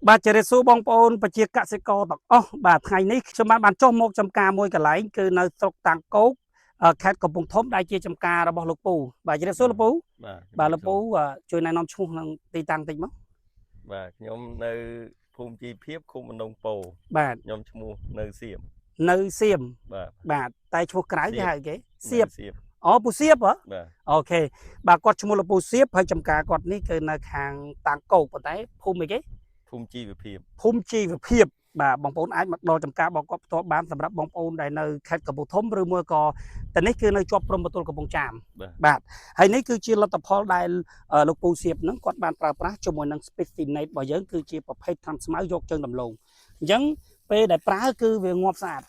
បាទជម្រាបសួរបងប្អូនប្រជាកសិករទាំងអស់បាទថ្ងៃនេះខ្ញុំបានចុះមកចំការមួយកន្លែងគឺនៅស្រុកតាំងគោកខេត្តកំពង់ធំដែលជាចំការរបស់លោកពូបាទជម្រាបសួរលោកពូបាទលោកពូជួយណែនាំឈ្មោះនឹងទីតាំងតិចមកបាទខ្ញុំនៅភូមិជីភាពឃុំម្ដងពោបាទខ្ញុំឈ្មោះនៅសៀមបាទតែឈ្មោះក្រៅគេហៅគេសៀប សៀម អូពូសៀបហ៎ បាទ អូខេបាទគាត់ឈ្មោះលោកពូសៀបហើយចំការគាត់នេះគឺនៅខាងតាំងគោកប៉ុន្តែភូមិអីគេភូមិជីវភាព ភូមិជីវភាពបាទបងប្អូនអាចមកដល់ចំការរបស់គាត់ផ្ទាល់បានសម្រាប់បងប្អូនដែលនៅខេត្តកំពង់ធំឬមួយក៏តែនេះគឺនៅជាប់ព្រំប្រទល់កំពង់ចាមបាទហើយនេះគឺជាលទ្ធផលដែលលោកពូសៀបហ្នឹងគាត់បានប្រើប្រាស់ជាមួយនឹង Specinet របស់យើងគឺជាប្រភេទថ្នាំស្មៅយកជើងដំឡូងអញ្ចឹងពេលដែលប្រើគឺវាងាប់ស្អាត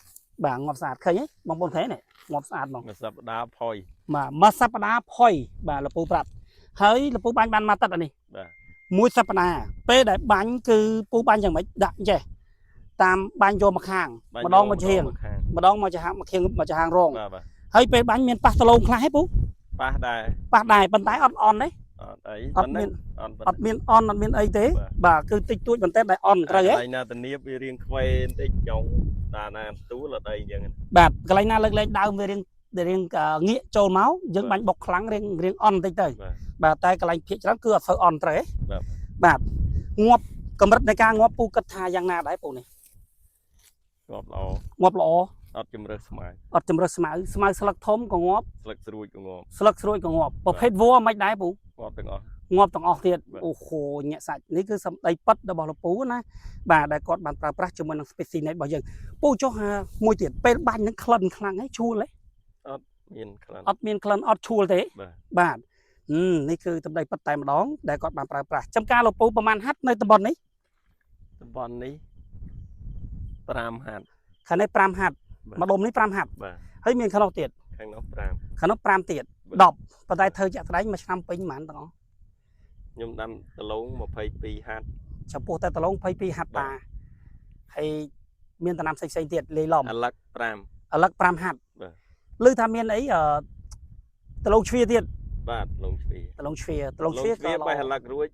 បាទងាប់ស្អាតឃើញទេបងប្អូនឃើញទេងាប់ស្អាតហ្មងមួយសប្តាហ៍ផុយបាទមួយសប្តាហ៍ផុយបាទលោកពូប្រាប់ហើយលោកពូបាញ់បានមកទឹកអានេះបាទមួយសប្តាហ៍ពេលដែលបាញ់គឺពូបាញ់យ៉ាងម៉េចដាក់ចេះតាមបាញ់យកមកខាងម្ដងមកជាងម្ដងមកចាហាងមកខៀងមកចាហាងរងហើយពេលបាញ់មានប៉ះដលងខ្លះហ៎ពូប៉ះដែរប៉ុន្តែអត់អន់ទេអត់មានអត់មានអីទេបាទគឺតិចតួចបន្តិចដែលអន់ត្រូវហ៎កន្លែងណាធានាវារៀងខ្វែបន្តិចចុងតាណាទូលអត់អីអញ្ចឹងបាទកន្លែងណាលើកលែងដើមវារៀងងាកចូលមកយើងបាញ់បុកខ្លាំងរៀងអន់បន្តិចទៅបាទតែកន្លែងភាគច្រើនគឺអត់សូវអន់ត្រូវហ៎បាទងាប់កម្រិតនៃការងាប់ពូគិតថាយ៉ាងណាដែរពូនេះងាប់ល្អអត់ជំរើសស្មៅស្មៅស្លឹកធំក៏ងាប់ស្លឹកស្រួយក៏ងាប់ប្រភេទវល្លិមិនដែរពូងាប់ទាំងអស់ទៀតអូហូញាក់សាច់នេះគឺសម្ដីប៉ិតរបស់លោកពូណាបាទដែលគាត់បានប្រើប្រាស់ជាមួយនឹង Specinet របស់យើងពូចុះមួយទៀតពេលបាញ់នឹងក្លិនខ្លាំងហ៎ឈួលហ៎អត់មានក្លិនអត់ឈួលទេបាទនេះគឺសម្ដីប៉ិតតែម្ដងដែលគាត់បានប្រើប្រាស់ចំការលោកពូប្រហែលហាត់នៅតំបន់នេះ5ហាត់ខាងនេះ5ហាត់មួយដុំនេះ5ហាត់បាទហើយមានខាងនោះទៀតខាងនោះ5ទៀត10ប៉ុន្តែធ្វើជាក់ស្ដែងមួយឆ្នាំពេញប៉ុន្មានទាំងអស់ខ្ញុំដាំដលង22ហាត់ចំពោះតែដលង22ហាត់តាហើយមានដំណាំផ្សេងទៀតលេឡំអាឡឹក5ហាត់ឮថាមានអីដលងជ្វាទៀតបាទដលងជ្វាក៏បេះអាឡឹករួច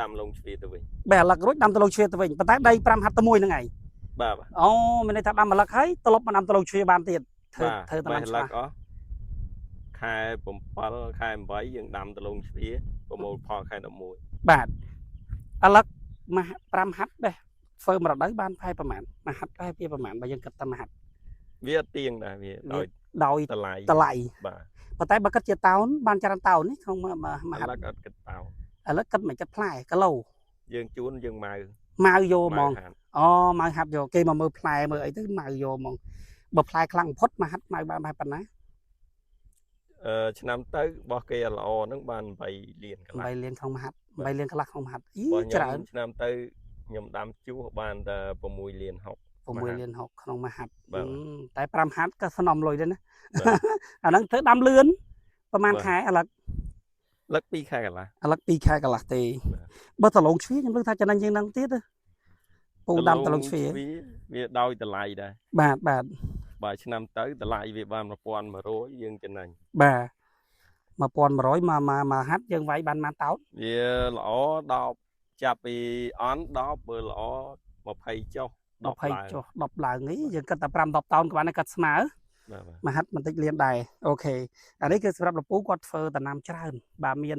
ដាំដលងជ្វាទៅវិញបេះអាឡឹករួចដាំដលងជ្វាទៅវិញប៉ុន្តែដី5ហាត់ទៅមួយហ្នឹងឯងបាទអូមានន័យថាដាំអាឡឹកហើយត្រឡប់មកដាំដលងជ្វាបានទៀតធ្វើដំណាំអាឡឹកអស់ខែ7ខែ8យើងដាំដលងជ្វាប្រមូលផលខែ11បាទអាឡឹកមក5ហាត់ដែរធ្វើមួយរដូវបានផែប្រហែលមួយហាត់ដែរវាប្រហែលបើយើងគិតតាមមួយហាត់វាទៀងដែរវាដោយតម្លៃបាទប៉ុន្តែបើគិតជាតោនបានច្រើនតោននេះក្នុងមួយហាត់អាឡឹកអត់គិតតោនអាឡឹកគិតមិនគិតផ្លែគីឡូយើងជួនយើងម៉ៅយកហ្មងអូម៉ៅហាត់យកគេមកមើលផ្លែមើលអីទៅម៉ៅយកហ្មងបើផ្លែខ្លាំងបំផុតមកហាត់ម៉ៅបានប៉ុណ្ណាឆ្នាំទៅរបស់គេល្អហ្នឹងបាន8លានកន្លះ8លានក្នុងមួយហាត់8លានកន្លះក្នុងមួយហាត់ច្រើនឆ្នាំទៅខ្ញុំដាំជួសបានតែ6លាន60ក្នុងមួយហាត់តែ5ហាត់ក៏សំណុំលុយដែរណាអាហ្នឹងធ្វើដាំលឿនប្រហែលខែអាឡឹក2ខែកន្លះទេបើដលងជ្វាខ្ញុំលើកថាចំណេញជាងហ្នឹងទៀតពូដាំដលងជ្វាវាដោយតម្លៃដែរបាទបើឆ្នាំទៅតម្លៃវាបាន1100យើងចំណេញបាទ1100មកហាត់យើងវាយបានប៉ុន្មានតោនវាល្អ10ចាប់ពីអន់10បើល្អ20ចុះ10ឡើងនេះយើងគិតតែ5 10តោនក៏បានកាត់ស្មើមកហាត់បន្តិចលៀនដែរអូខេអានេះគឺសម្រាប់លោកពូគាត់ធ្វើដំណាំច្រើនបាទមាន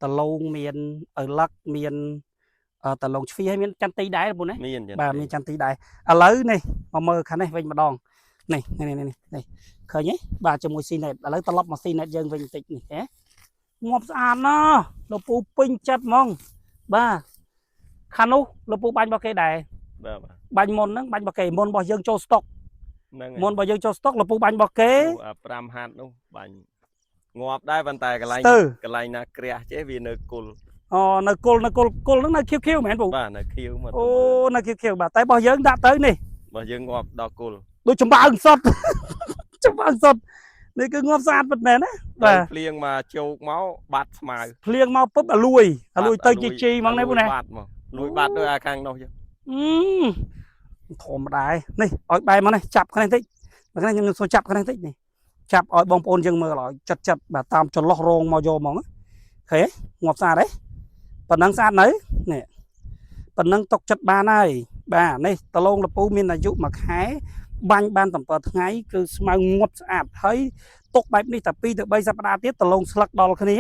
ដលងមានអឺឡឹកមានដលងជ្វាហើយមានចន្ទទីដែរពូណាបាទមានចន្ទទីដែរឥឡូវនេះមកមើលខាងនេះវិញម្ដងនេះឃើញទេបាទជាមួយស៊ីណេតឥឡូវត្រឡប់មកស៊ីណេតយើងវិញបន្តិចនេះហ៎ងាប់ស្អាតណាស់លោកពូពេញចិត្តហ្មងបាទខាងនោះលោកពូបាញ់របស់គេដែរបាញ់មុនហ្នឹងបាញ់របស់គេមុនរបស់យើងចូលស្តុកលោកពូបាញ់របស់គេ5ហាត់នោះបាញ់ងាប់ដែរប៉ុន្តែកន្លែងណាក្រាស់ចេះវានៅគុលអូនៅគុលហ្នឹងនៅខៀវមែនពូបាទនៅខៀវមកអូនៅខៀវបាទតែរបស់យើងដាក់ទៅនេះរបស់យើងងាប់ដល់គុលដូចចំបើងសុតនេះគឺងាប់ស្អាតពិតមែនណាបាទភ្លៀងមកជោកមកបាត់ស្មៅភ្លៀងមកពុបអាលួយទៅជីហ្មងនេះពូណាបាត់មកលួយបាត់ដោយអាខាងនោះចឹងធម្មតានេះឲ្យបែរមកនេះចាប់ខាងនេះតិចបើខាងខ្ញុំសូមចាប់ខាងនេះតិចនេះចាប់ឲ្យបងប្អូនយើងមើលឲ្យចិត្តបាទតាមចន្លោះរងមកយកហ្មងឃើញងាប់ស្អាតទេប៉ុណ្ណឹងស្អាតនៅនេះ ប៉ុណ្ណឹងຕົកចិត្តបានហើយបាទនេះតឡងលពូមានអាយុមួយខែបាញ់បាន7ថ្ងៃគឺស្មៅងាប់ស្អាតហើយទុកបែបនេះតែ2ទៅ3សប្តាហ៍ទៀតតឡងស្លឹកដល់គ្នា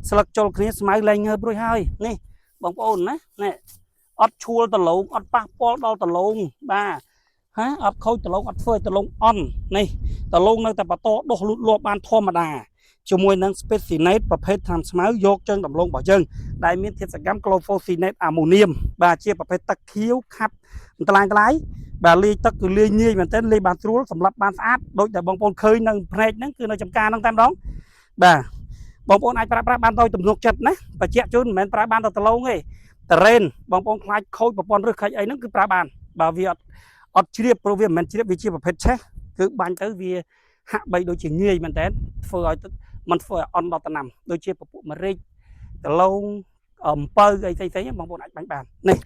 ស្លឹកជុលគ្នាស្មៅលែងងើបរួចហើយនេះបងប្អូនណានេះអត់ឈួលតឡងអត់ប៉ះពាល់ដល់តឡងបាទហាអត់ខូចតឡងអត់ធ្វើឲ្យតឡងអន់នេះតឡងនៅតែបន្តដុះលូតលាស់បានធម្មតាជាមួយនឹង Speciinate ប្រភេទថ្នាំស្មៅយកជើងដំឡូងរបស់យើងដែលមានធាតុសកម្ម Glufosinate Ammonium បាទជាប្រភេទទឹកខៀវខាប់អន្តឡាយបាទលាយទឹកគឺលាយងាយមែនទែនលាយបានស្រួលសម្រាប់បានស្អាតដូចតែបងប្អូនឃើញនៅផ្នែកហ្នឹងគឺនៅចំការហ្នឹងតែម្ដងបាទបងប្អូនអាចប្រើប្រាស់បានដោយទំនុកចិត្តណាបញ្ជាក់ជូនមិនមែនប្រើបានតែតឡងទេតរ៉េនបងប្អូនខ្លាចខូចប្រព័ន្ធរឹសខាច់អីហ្នឹងគឺប្រើបានបើវាអត់ជ្រាបព្រោះវាមិនមែនជ្រាបវាជាប្រភេទឆេះគឺបាញ់ទៅវាហាក់បីដូចជាងាយមែនទែនធ្វើឲ្យมันធ្វើឲ្យអន់ដល់តំណាំដូចជាពពួកម្រេចដលងអំពៅអីផ្សេងៗបងប្អូនអាចបាញ់បាននេះ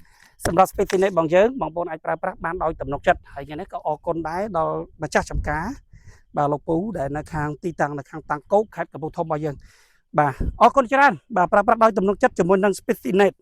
សម្រាប់ Speciinate បងយើងបងប្អូនអាចប្រើប្រាស់បានដោយទំនុកចិត្តហើយនេះក៏អរគុណដែរដល់ម្ចាស់ចំការបាទលោកពូដែលនៅខាងទីតាំងនៅខាងតាំងគោកខេត្តកំពង់ធំរបស់យើងបាទអរគុណច្រើនបាទប្រើប្រាស់ដោយទំនុកចិត្តជាមួយនឹង Speciinate